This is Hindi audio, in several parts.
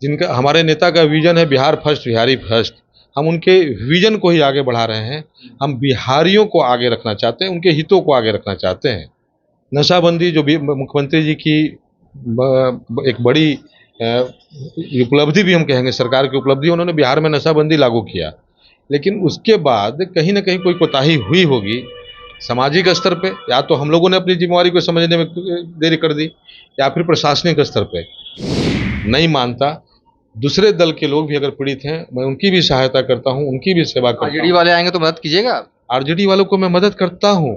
जिनका हमारे नेता का विजन है बिहार फर्स्ट बिहारी फर्स्ट। हम उनके विजन को ही आगे बढ़ा रहे हैं। हम बिहारियों को आगे रखना चाहते हैं, उनके हितों को आगे रखना चाहते हैं। नशाबंदी जो भी मुख्यमंत्री जी की एक बड़ी उपलब्धि भी हम कहेंगे, सरकार की उपलब्धि, उन्होंने बिहार में नशाबंदी लागू किया। लेकिन उसके बाद कहीं ना कहीं कोई कोताही हुई होगी सामाजिक स्तर पे, या तो हम लोगों ने अपनी जिम्मेवारी को समझने में देरी कर दी, या फिर प्रशासनिक स्तर पे नहीं मानता। दूसरे दल के लोग भी अगर पीड़ित हैं, मैं उनकी भी सहायता करता हूं, उनकी भी सेवा करता हूं। आरजेडी वाले आएंगे तो मदद कीजिएगा? आरजेडी वालों को मैं मदद करता हूं।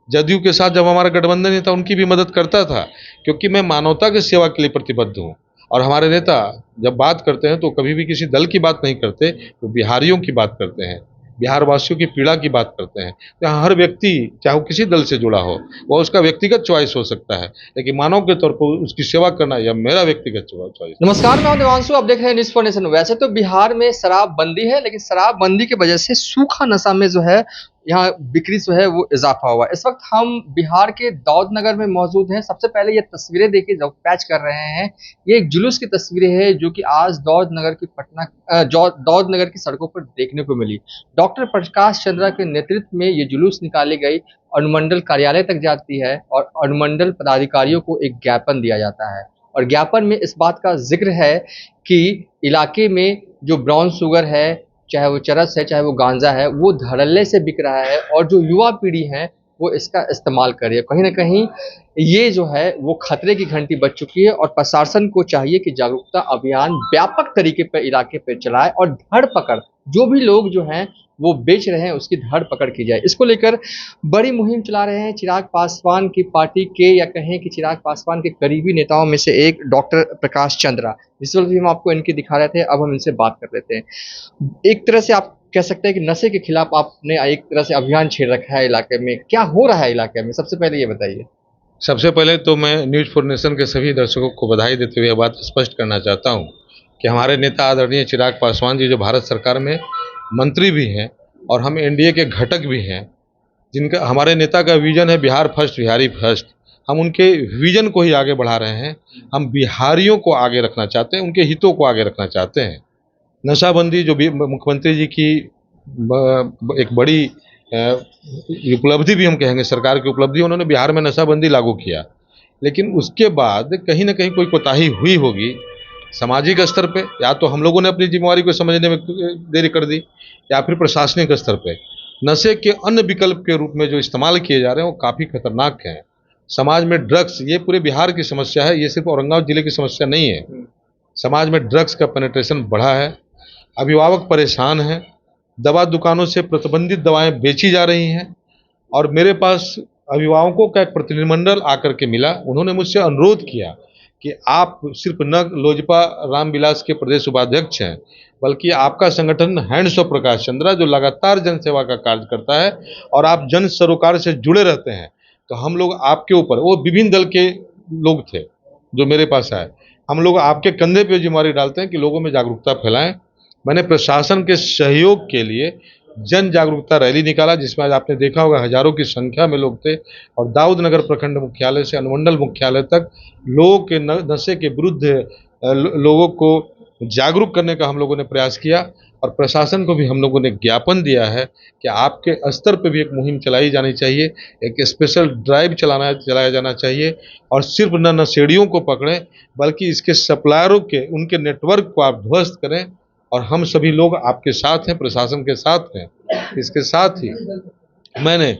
जदयू के साथ जब हमारा गठबंधन नहीं था, उनकी भी मदद करता था, क्योंकि मैं मानवता की सेवा के लिए प्रतिबद्ध हूं। और हमारे नेता जब बात करते हैं तो कभी भी किसी दल की बात नहीं करते, वो बिहारियों की बात करते हैं, बिहार वासियों की पीड़ा की बात करते हैं। तो यहाँ हर व्यक्ति, चाहे वो किसी दल से जुड़ा हो, वह उसका व्यक्तिगत चॉइस हो सकता है, लेकिन मानव के तौर पर उसकी सेवा करना यह मेरा व्यक्तिगत चॉइस। नमस्कार, मैं हूं देवांशु, आप देख रहे हैं न्यूज़ फॉर नेशन। वैसे तो बिहार में शराबबंदी है, लेकिन शराबबंदी की वजह से सूखा नशा में जो है यहाँ बिक्री जो है वो इजाफा हुआ। इस वक्त हम बिहार के दाऊद नगर में मौजूद हैं। सबसे पहले ये तस्वीरें देखिए जो पैच कर रहे हैं, ये एक जुलूस की तस्वीरें है जो कि आज दाऊद नगर की सड़कों पर देखने को मिली। डॉक्टर प्रकाश चंद्रा के नेतृत्व में ये जुलूस निकाली गई, अनुमंडल कार्यालय तक जाती है और अनुमंडल पदाधिकारियों को एक ज्ञापन दिया जाता है। और ज्ञापन में इस बात का जिक्र है कि इलाके में जो ब्राउन शुगर है, चाहे वो चरस है, चाहे वो गांजा है, वो धड़ल्ले से बिक रहा है और जो युवा पीढ़ी है वो इसका इस्तेमाल कर रही है। कहीं ना कहीं ये जो है वो खतरे की घंटी बज चुकी है और प्रशासन को चाहिए कि जागरूकता अभियान व्यापक तरीके पर इलाके पर चलाए और धर पकड़ जो भी लोग जो हैं वो बेच रहे हैं उसकी धर पकड़ की जाए। इसको लेकर बड़ी मुहिम चला रहे हैं चिराग पासवान की पार्टी के, या कहें कि चिराग पासवान के करीबी नेताओं में से एक डॉक्टर प्रकाश चंद्रा। इस वक्त भी हम आपको इनकी दिखा रहे थे, अब हम इनसे बात कर लेते हैं। एक तरह से आप कह सकते हैं कि नशे के खिलाफ आपने एक तरह से अभियान छेड़ रखा है इलाके में। क्या हो रहा है इलाके में, सबसे पहले ये बताइए। सबसे पहले तो मैं न्यूज़ फॉर नेशन के सभी दर्शकों को बधाई देते हुए यह बात स्पष्ट करना चाहता हूं कि हमारे नेता आदरणीय चिराग पासवान जी, जो भारत सरकार में मंत्री भी हैं और हम एनडीए के घटक भी हैं, जिनका हमारे नेता का विजन है बिहार फर्स्ट बिहारी फर्स्ट। हम उनके विजन को ही आगे बढ़ा रहे हैं। हम बिहारियों को आगे रखना चाहते हैं, उनके हितों को आगे रखना चाहते हैं। नशाबंदी जो भी मुख्यमंत्री जी की एक बड़ी उपलब्धि भी हम कहेंगे, सरकार की उपलब्धि, उन्होंने बिहार में नशाबंदी लागू किया। लेकिन उसके बाद कहीं ना कहीं कोई कोताही हुई होगी सामाजिक स्तर पे, या तो हम लोगों ने अपनी जिम्मेवारी को समझने में देरी कर दी, या फिर प्रशासनिक स्तर पे नशे के अन्य विकल्प के रूप में जो इस्तेमाल किए जा रहे हैं वो काफ़ी खतरनाक हैं। समाज में ड्रग्स, ये पूरे बिहार की समस्या है, ये सिर्फ औरंगाबाद जिले की समस्या नहीं है। समाज में ड्रग्स का पेनिट्रेशन बढ़ा है, अभिभावक परेशान हैं, दवा दुकानों से प्रतिबंधित दवाएं बेची जा रही हैं। और मेरे पास अभिभावकों का एक प्रतिनिधिमंडल आकर के मिला, उन्होंने मुझसे अनुरोध किया कि आप सिर्फ न लोजपा रामविलास के प्रदेश उपाध्यक्ष हैं, बल्कि आपका संगठन हैंड्स ऑफ प्रकाश चंद्रा जो लगातार जनसेवा का कार्य करता है और आप जन सरोकार से जुड़े रहते हैं, तो हम लोग आपके ऊपर, वो विभिन्न दल के लोग थे जो मेरे पास आए, हम लोग आपके कंधे पे जिम्मेवारी डालते हैं कि लोगों में जागरूकता फैलाएं। मैंने प्रशासन के सहयोग के लिए जन जागरूकता रैली निकाला, जिसमें आज आपने देखा होगा हजारों की संख्या में लोग थे। और दाऊद नगर प्रखंड मुख्यालय से अनुमंडल मुख्यालय तक लोगों के नशे के विरुद्ध लोगों को जागरूक करने का हम लोगों ने प्रयास किया। और प्रशासन को भी हम लोगों ने ज्ञापन दिया है कि आपके स्तर पर भी एक मुहिम चलाई जानी चाहिए, एक स्पेशल ड्राइव चलाया जाना चाहिए। और सिर्फ न नशेड़ियों को पकड़ें, बल्कि इसके सप्लायरों के, उनके नेटवर्क को आप ध्वस्त करें। और हम सभी लोग आपके साथ हैं, प्रशासन के साथ हैं। इसके साथ ही मैंने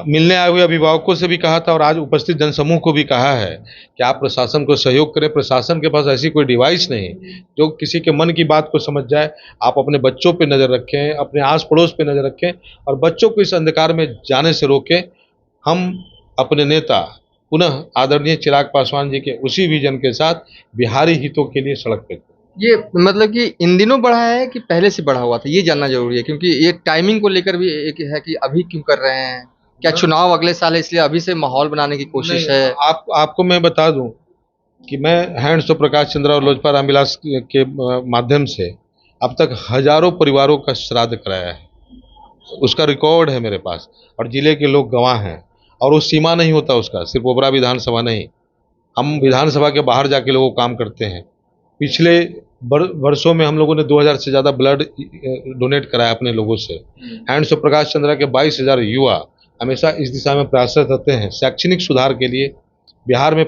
मिलने आए हुए अभिभावकों से भी कहा था और आज उपस्थित जनसमूह को भी कहा है कि आप प्रशासन को सहयोग करें। प्रशासन के पास ऐसी कोई डिवाइस नहीं जो किसी के मन की बात को समझ जाए। आप अपने बच्चों पे नज़र रखें, अपने आस पड़ोस पे नज़र रखें और बच्चों को इस अंधकार में जाने से रोकें। हम अपने नेता पुनः आदरणीय चिराग पासवान जी के उसी विजन के साथ बिहारी हितों के लिए सड़क पे। ये मतलब कि इन दिनों बढ़ा है कि पहले से बढ़ा हुआ था, ये जानना जरूरी है, क्योंकि ये टाइमिंग को लेकर भी एक है कि अभी क्यों कर रहे हैं, क्या चुनाव अगले साल है इसलिए अभी से माहौल बनाने की कोशिश है? आपको मैं बता दूं कि मैं हैंड्स ऑफ प्रकाश चंद्रा और लोजपा रामविलास के माध्यम से अब तक हजारों परिवारों का श्राद्ध कराया है, उसका रिकॉर्ड है मेरे पास और जिले के लोग गवाह हैं। और वो सीमा नहीं होता उसका, सिर्फ ओबरा विधानसभा नहीं, हम विधानसभा के बाहर जाके लोगों काम करते हैं। पिछले वर्षों में हम लोगों ने 2000 से ज़्यादा ब्लड डोनेट कराया अपने लोगों से। हैंड्स ऑफ प्रकाश चंद्रा के 22,000 युवा हमेशा इस दिशा में प्रयासरत रहते हैं। शैक्षणिक सुधार के लिए बिहार में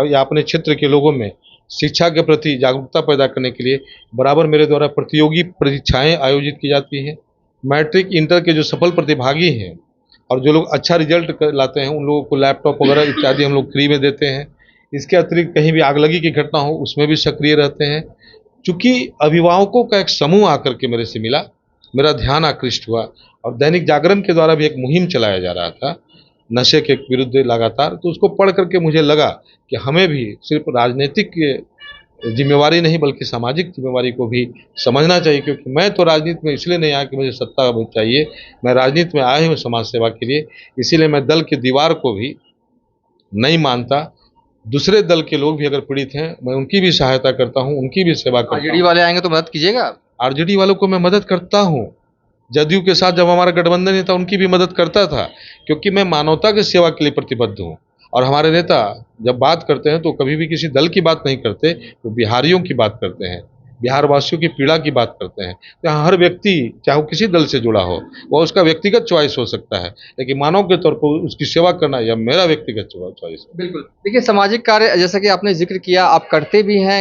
या अपने क्षेत्र के लोगों में शिक्षा के प्रति जागरूकता पैदा करने के लिए बराबर मेरे द्वारा प्रतियोगी परीक्षाएं आयोजित की जाती हैं। मैट्रिक इंटर के जो सफल प्रतिभागी हैं और जो लोग अच्छा रिजल्ट लाते हैं उन लोगों को लैपटॉप वगैरह इत्यादि हम लोग फ्री में देते हैं। इसके अतिरिक्त कहीं भी आगलगी की घटना हो उसमें भी सक्रिय रहते हैं। चूँकि अभिभावकों का एक समूह आकर के मेरे से मिला, मेरा ध्यान आकृष्ट हुआ और दैनिक जागरण के द्वारा भी एक मुहिम चलाया जा रहा था नशे के विरुद्ध लगातार, तो उसको पढ़ करके मुझे लगा कि हमें भी सिर्फ राजनीतिक जिम्मेवारी नहीं बल्कि सामाजिक जिम्मेवारी को भी समझना चाहिए। क्योंकि मैं तो राजनीति में इसलिए नहीं आया कि मुझे सत्ता चाहिए, मैं राजनीति में आया हूँ समाज सेवा के लिए। इसीलिए मैं दल की दीवार को भी नहीं मानता। दूसरे दल के लोग भी अगर पीड़ित हैं मैं उनकी भी सहायता करता हूं, उनकी भी सेवा करता हूं। आरजेडी वाले आएंगे तो मदद कीजिएगा? आरजेडी वालों को मैं मदद करता हूं। जदयू के साथ जब हमारा गठबंधन नहीं था उनकी भी मदद करता था, क्योंकि मैं मानवता की सेवा के लिए प्रतिबद्ध हूं। और हमारे नेता जब बात करते हैं तो कभी भी किसी दल की बात नहीं करते, तो बिहारियों की बात करते हैं, बिहार वासियों की पीड़ा की बात करते हैं। यहाँ हर व्यक्ति चाहे वो किसी दल से जुड़ा हो, वह उसका व्यक्तिगत चॉइस हो सकता है, लेकिन मानव के तौर पर उसकी सेवा करना यह मेरा व्यक्तिगत चॉइस है। बिल्कुल। देखिए, सामाजिक कार्य जैसा कि आपने जिक्र किया, आप करते भी हैं,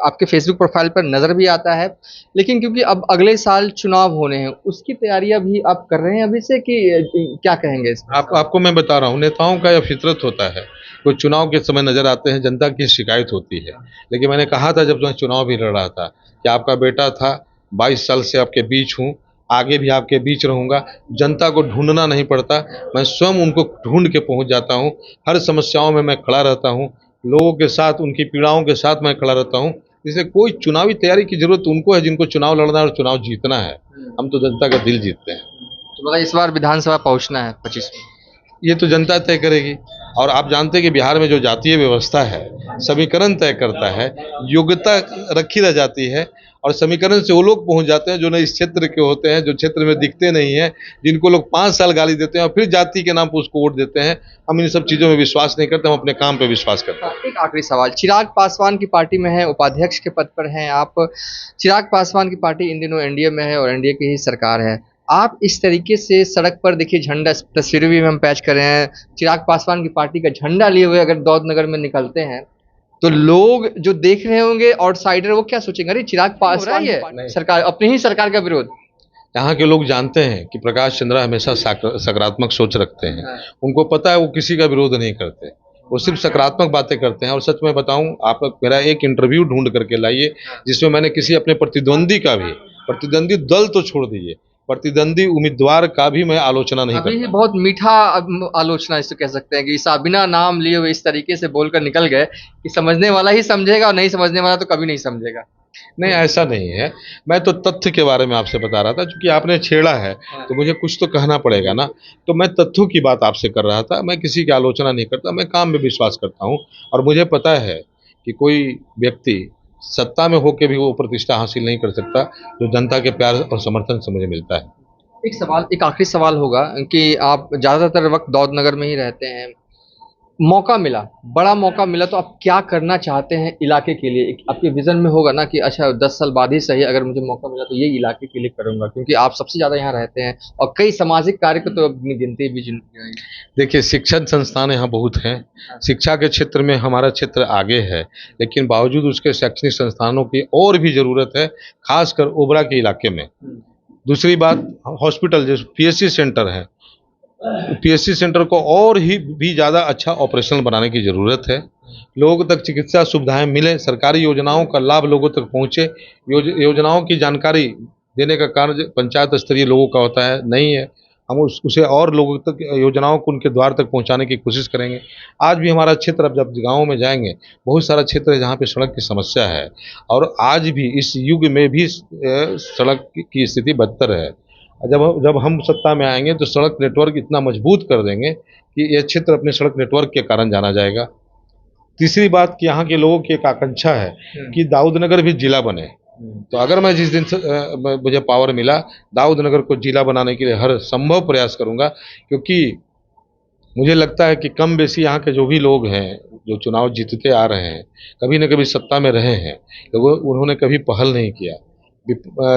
आपके फेसबुक प्रोफाइल पर नज़र भी आता है। लेकिन क्योंकि अब अगले साल चुनाव होने हैं, उसकी तैयारियां भी आप कर रहे हैं अभी से कि क्या कहेंगे इसमें? आपको मैं बता रहा हूँ, नेताओं का यह फितरत होता है, कोई चुनाव के समय नजर आते हैं, जनता की शिकायत होती है। लेकिन मैंने कहा था जब मैं चुनाव भी लड़ रहा था कि आपका बेटा था, 22 साल से आपके बीच हूँ, आगे भी आपके बीच रहूँगा। जनता को ढूंढना नहीं पड़ता, मैं स्वयं उनको ढूंढ के पहुँच जाता हूँ। हर समस्याओं में मैं खड़ा रहता हूँ, लोगों के साथ, उनकी पीड़ाओं के साथ मैं खड़ा रहता हूँ। इसलिए कोई चुनावी तैयारी की जरूरत उनको है जिनको चुनाव लड़ना है और चुनाव जीतना है। हम तो जनता का दिल जीतते हैं। तो मतलब इस बार विधानसभा पहुंचना है 25 में? ये तो जनता तय करेगी। और आप जानते हैं कि बिहार में जो जातीय व्यवस्था है, समीकरण तय करता है, योग्यता रखी रह जाती है और समीकरण से वो लोग पहुंच जाते हैं जो न इस क्षेत्र के होते हैं, जो क्षेत्र में दिखते नहीं हैं, जिनको लोग 5 साल गाली देते हैं और फिर जाति के नाम पर उसको वोट देते हैं। हम इन सब चीज़ों में विश्वास नहीं करते, हम अपने काम पे विश्वास करते हैं। एक आखिरी सवाल, चिराग पासवान की पार्टी में है, उपाध्यक्ष के पद पर हैं आप। चिराग पासवान की पार्टी इन दिनों एनडीए में है और एनडीए की ही सरकार है। आप इस तरीके से सड़क पर देखिए, झंडा, तस्वीरें भी हम पैच कर रहे हैं, चिराग पासवान की पार्टी का झंडा लिए हुए अगर दौलतनगर में निकलते हैं तो लोग जो देख रहे होंगे आउटसाइडर, वो क्या सोचेंगे? अरे चिराग पासवान है, सरकार, अपनी ही सरकार का विरोध। यहाँ के लोग जानते हैं कि प्रकाश चंद्रा हमेशा सकारात्मक सोच रखते हैं। उनको पता है वो किसी का विरोध नहीं करते, वो सिर्फ सकारात्मक बातें करते हैं। और सच में बताऊं, आप मेरा एक इंटरव्यू ढूंढ करके लाइए जिसमें मैंने किसी अपने प्रतिद्वंदी का भी, प्रतिद्वंदी दल तो छोड़ दीजिए, प्रतिद्वंदी उम्मीदवार का भी मैं आलोचना नहीं करता। अभी बहुत मीठा आलोचना इसको कह सकते हैं कि बिना नाम लिए हुए इस तरीके से बोलकर निकल गए कि समझने वाला ही समझेगा और नहीं समझने वाला तो कभी नहीं समझेगा। नहीं, ऐसा नहीं है। मैं तो तथ्य के बारे में आपसे बता रहा था, क्योंकि आपने छेड़ा है तो मुझे कुछ तो कहना पड़ेगा ना। तो मैं तथ्यों की बात आपसे कर रहा था, मैं किसी की आलोचना नहीं करता, मैं काम में विश्वास करता हूँ। और मुझे पता है कि कोई व्यक्ति सत्ता में होकर भी वो प्रतिष्ठा हासिल नहीं कर सकता जो जनता के प्यार और समर्थन से मुझे मिलता है। एक आखिरी सवाल होगा कि आप ज़्यादातर वक्त दौलतनगर में ही रहते हैं, मौका मिला, बड़ा मौका मिला तो आप क्या करना चाहते हैं इलाके के लिए? आपके विजन में होगा ना कि अच्छा 10 साल बाद ही सही, अगर मुझे मौका मिला तो ये इलाके के लिए करूंगा, क्योंकि आप सबसे ज़्यादा यहाँ रहते हैं और कई सामाजिक कार्य को तो अपनी गिनती भी देखिए, शिक्षण संस्थान यहाँ बहुत हैं, शिक्षा के क्षेत्र में हमारा क्षेत्र आगे है, लेकिन बावजूद उसके शैक्षणिक संस्थानों की और भी ज़रूरत है, खासकर ओबरा के इलाके में। दूसरी बात, हॉस्पिटल जैसे पीएससी सेंटर है, पीएससी सेंटर को और ही भी ज़्यादा अच्छा ऑपरेशनल बनाने की ज़रूरत है। लोगों तक चिकित्सा सुविधाएं मिले, सरकारी योजनाओं का लाभ लोगों तक पहुँचे। योजनाओं की जानकारी देने का कार्य पंचायत स्तरीय लोगों का होता है, नहीं है। हम उसे और लोगों तक, योजनाओं को उनके द्वार तक पहुंचाने की कोशिश करेंगे। आज भी हमारा क्षेत्र, अब जब गाँव में जाएंगे, बहुत सारा क्षेत्र है जहाँ पे सड़क की समस्या है और आज भी इस युग में भी सड़क की स्थिति बदतर है। जब हम सत्ता में आएंगे तो सड़क नेटवर्क इतना मजबूत कर देंगे कि यह क्षेत्र अपने सड़क नेटवर्क के कारण जाना जाएगा। तीसरी बात कि यहाँ के लोगों की एक आकांक्षा है कि दाऊदनगर भी जिला बने। तो अगर मैं जिस दिन मुझे पावर मिला, दाऊदनगर को जिला बनाने के लिए हर संभव प्रयास करूंगा, क्योंकि मुझे लगता है कि कम बेसी यहाँ के जो भी लोग हैं, जो चुनाव जीतते आ रहे हैं, कभी न कभी सत्ता में रहे हैं, लोगों उन्होंने कभी पहल नहीं किया।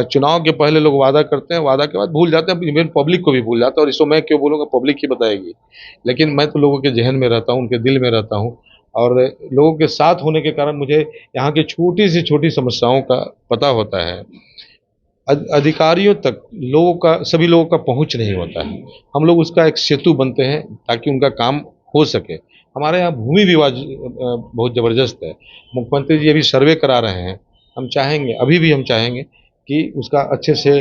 चुनाव के पहले लोग वादा करते हैं, वादा के बाद भूल जाते हैं, इवन पब्लिक को भी भूल जाता है, और इसको मैं क्यों बोलूँगा, पब्लिक ही बताएगी। लेकिन मैं तो लोगों के ज़हन में रहता हूँ, उनके दिल में रहता हूँ, और लोगों के साथ होने के कारण मुझे यहाँ की छोटी से छोटी समस्याओं का पता होता है। अधिकारियों तक लोगों का, सभी लोगों का पहुंच नहीं होता है। हम लोग उसका एक सेतु बनते हैं ताकि उनका काम हो सके। हमारे यहाँ भूमि विवाद बहुत ज़बरदस्त है। मुख्यमंत्री जी अभी सर्वे करा रहे हैं। हम चाहेंगे, अभी भी हम चाहेंगे कि उसका अच्छे से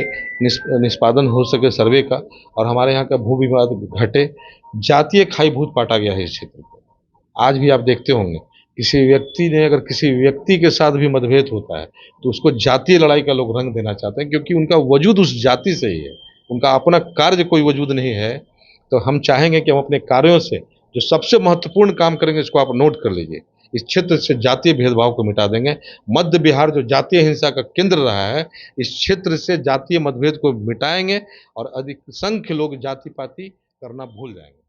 निष्पादन हो सके सर्वे का, और हमारे यहाँ का भू विवाद घटे। जातीय खाई भूत पाटा गया है इस क्षेत्र को। आज भी आप देखते होंगे, किसी व्यक्ति ने, अगर किसी व्यक्ति के साथ भी मतभेद होता है तो उसको जातीय लड़ाई का लोग रंग देना चाहते हैं, क्योंकि उनका वजूद उस जाति से ही है, उनका अपना कार्य कोई वजूद नहीं है। तो हम चाहेंगे कि हम अपने कार्यों से जो सबसे महत्वपूर्ण काम करेंगे, इसको आप नोट कर लीजिए, इस क्षेत्र से जातीय भेदभाव को मिटा देंगे। मध्य बिहार जो जातीय हिंसा का केंद्र रहा है, इस क्षेत्र से जातीय मतभेद को मिटाएंगे और अधिक संख्य लोग जाति पाति करना भूल जाएंगे।